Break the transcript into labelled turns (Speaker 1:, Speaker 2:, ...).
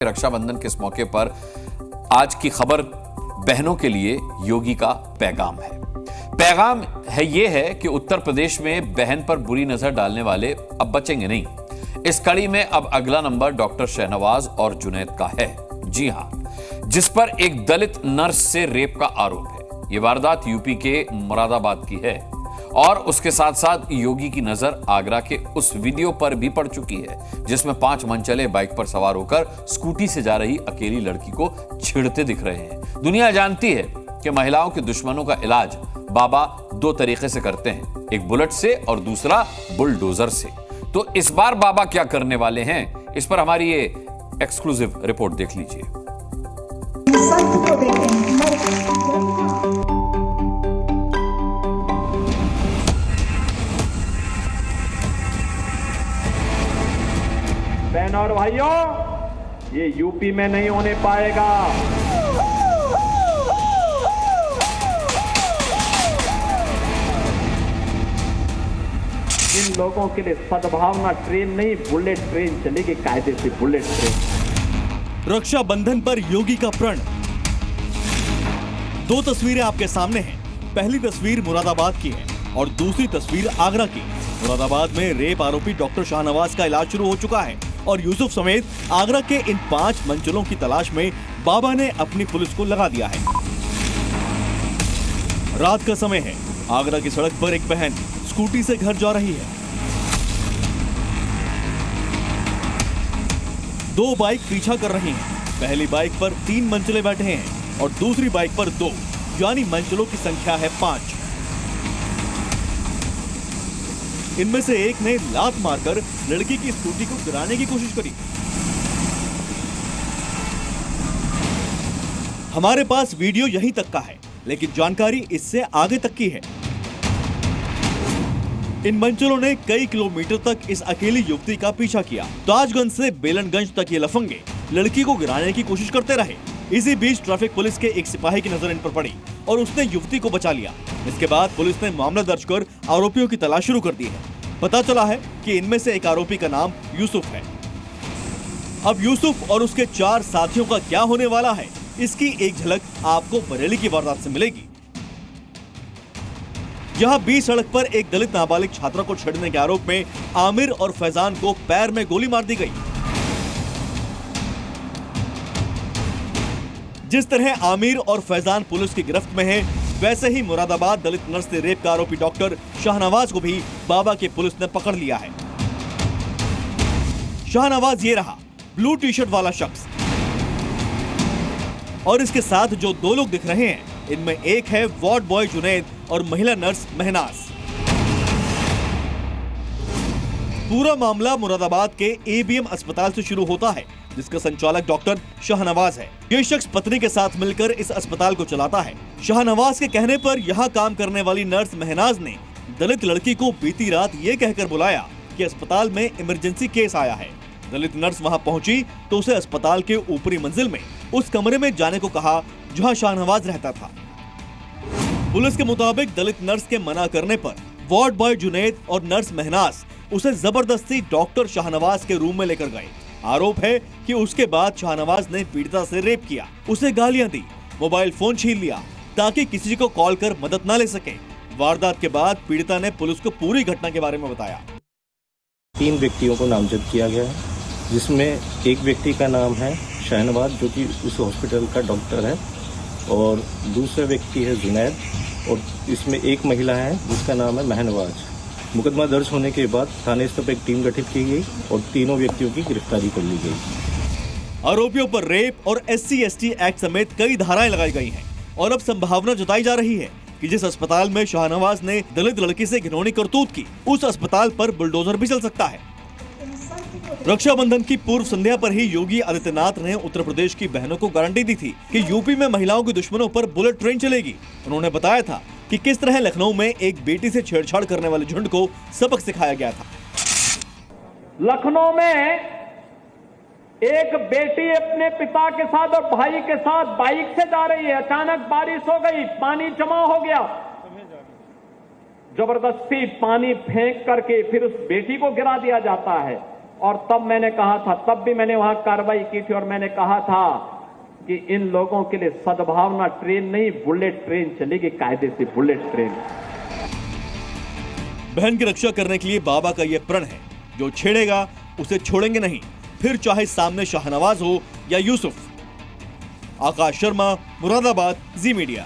Speaker 1: रक्षाबंधन के इस मौके पर आज की खबर बहनों के लिए योगी का पैगाम है। पैगाम है ये है कि उत्तर प्रदेश में बहन पर बुरी नजर डालने वाले अब बचेंगे नहीं। इस कड़ी में अब अगला नंबर डॉक्टर शाहनवाज और जुनैद का है। जी हां, जिस पर एक दलित नर्स से रेप का आरोप है। यह वारदात यूपी के मुरादाबाद की है और उसके साथ साथ योगी की नजर आगरा के उस वीडियो पर भी पड़ चुकी है जिसमें 5 मनचले बाइक पर सवार होकर स्कूटी से जा रही अकेली लड़की को छेड़ते दिख रहे हैं। दुनिया जानती है कि महिलाओं के दुश्मनों का इलाज बाबा 2 तरीके से करते हैं, एक बुलेट से और दूसरा बुलडोजर से। तो इस बार बाबा क्या करने वाले हैं, इस पर हमारी ये एक्सक्लूसिव रिपोर्ट देख लीजिए।
Speaker 2: बहन और भाइयों, ये यूपी में नहीं होने पाएगा। इन लोगों के लिए सद्भावना ट्रेन नहीं, बुलेट ट्रेन चलेगी, कायदे से बुलेट ट्रेन।
Speaker 3: रक्षाबंधन पर योगी का प्रण। 2 तस्वीरें आपके सामने हैं। पहली तस्वीर मुरादाबाद की है और दूसरी तस्वीर आगरा की। मुरादाबाद में रेप आरोपी डॉक्टर शाहनवाज का इलाज शुरू हो चुका है और यूसुफ समेत आगरा के इन 5 मंचलों की तलाश में बाबा ने अपनी पुलिस को लगा दिया है। रात का समय है। आगरा की सड़क पर एक बहन स्कूटी से घर जा रही है। 2 बाइक पीछा कर रही हैं। पहली बाइक पर 3 मंचले बैठे हैं और दूसरी बाइक पर 2, यानी मंचलों की संख्या है 5। इनमें से एक ने लात मारकर लड़की की स्कूटी को गिराने की कोशिश करी। हमारे पास वीडियो यहीं तक का है, लेकिन जानकारी इससे आगे तक की है। इन मंचलों ने कई किलोमीटर तक इस अकेली युवती का पीछा किया। ताजगंज से बेलनगंज तक ये लफंगे लड़की को गिराने की कोशिश करते रहे। इसी बीच ट्रैफिक पुलिस के एक सिपाही की नजर इन पर पड़ी और उसने युवती को बचा लिया। इसके बाद पुलिस ने मामला दर्ज कर आरोपियों की तलाश शुरू कर दी है। पता चला है कि इनमें से एक आरोपी का नाम यूसुफ है। अब यूसुफ और उसके 4 साथियों का क्या होने वाला है, इसकी एक झलक आपको बरेली की वारदात से मिलेगी। जहां बीच सड़क पर एक दलित नाबालिग छात्रा को छेड़ने के आरोप में आमिर और फैजान को पैर में गोली मार दी गई। जिस तरह आमिर और फैजान पुलिस की गिरफ्त में है, वैसे ही मुरादाबाद दलित नर्स से रेप का आरोपी डॉक्टर शाहनवाज को भी बाबा की पुलिस ने पकड़ लिया है। शाहनवाज ये रहा, ब्लू टी-शर्ट वाला शख्स, और इसके साथ जो 2 लोग दिख रहे हैं, इनमें एक है वार्ड बॉय जुनैद और महिला नर्स महनाज। पूरा मामला मुरादाबाद के एबीएम अस्पताल से शुरू होता है, जिसका संचालक डॉक्टर शाहनवाज है। ये शख्स पत्नी के साथ मिलकर इस अस्पताल को चलाता है। शाहनवाज के कहने पर यहाँ काम करने वाली नर्स महनाज ने दलित लड़की को बीती रात ये कहकर बुलाया कि अस्पताल में इमरजेंसी केस आया है। दलित नर्स वहाँ पहुंची तो उसे अस्पताल के ऊपरी मंजिल में उस कमरे में जाने को कहा जहाँ शाहनवाज रहता था। पुलिस के मुताबिक दलित नर्स के मना करने पर वार्ड बॉय जुनैद और नर्स महनाज उसे जबरदस्ती डॉक्टर शाहनवाज के रूम में लेकर गए। आरोप है कि उसके बाद शाहनवाज ने पीड़िता से रेप किया, उसे गालियां दी, मोबाइल फोन छीन लिया ताकि किसी को कॉल कर मदद न ले सके। वारदात के बाद पीड़िता ने पुलिस को पूरी घटना के बारे में बताया।
Speaker 4: 3 व्यक्तियों को नामजद किया गया है, जिसमें एक व्यक्ति का नाम है शाहनवाज, जो कि उस हॉस्पिटल का डॉक्टर है, और दूसरा व्यक्ति है जुनैद, और इसमें एक महिला है जिसका नाम है महनवाज। मुकदमा दर्ज होने के बाद थाने स्तर पर एक टीम गठित की गई और 3 व्यक्तियों की गिरफ्तारी कर ली गई।
Speaker 3: आरोपियों पर रेप और SC/ST एक्ट समेत कई धाराएं लगाई गई हैं और अब संभावना जताई जा रही है कि जिस अस्पताल में शाहनवाज ने दलित लड़की से घिनौनी करतूत की, उस अस्पताल पर बुलडोजर भी चल सकता है। रक्षाबंधन की पूर्व संध्या पर ही योगी आदित्यनाथ ने उत्तर प्रदेश की बहनों को गारंटी दी थी कि यूपी में महिलाओं के दुश्मनों पर बुलेट ट्रेन चलेगी। उन्होंने बताया था कि किस तरह लखनऊ में एक बेटी से छेड़छाड़ करने वाले झुंड को सबक सिखाया गया था।
Speaker 2: लखनऊ में एक बेटी अपने पिता के साथ और भाई के साथ बाइक से जा रही है। अचानक बारिश हो गई, पानी जमा हो गया। जबरदस्ती पानी फेंक करके फिर उस बेटी को गिरा दिया जाता है। और तब मैंने कहा था, तब भी मैंने वहां कार्रवाई की थी और मैंने कहा था कि इन लोगों के लिए सद्भावना ट्रेन नहीं, बुलेट ट्रेन चलेगी, कायदे से बुलेट ट्रेन।
Speaker 3: बहन की रक्षा करने के लिए बाबा का यह प्रण है, जो छेड़ेगा उसे छोड़ेंगे नहीं, फिर चाहे सामने शाहनवाज हो या यूसुफ। आकाश शर्मा, मुरादाबाद, जी मीडिया।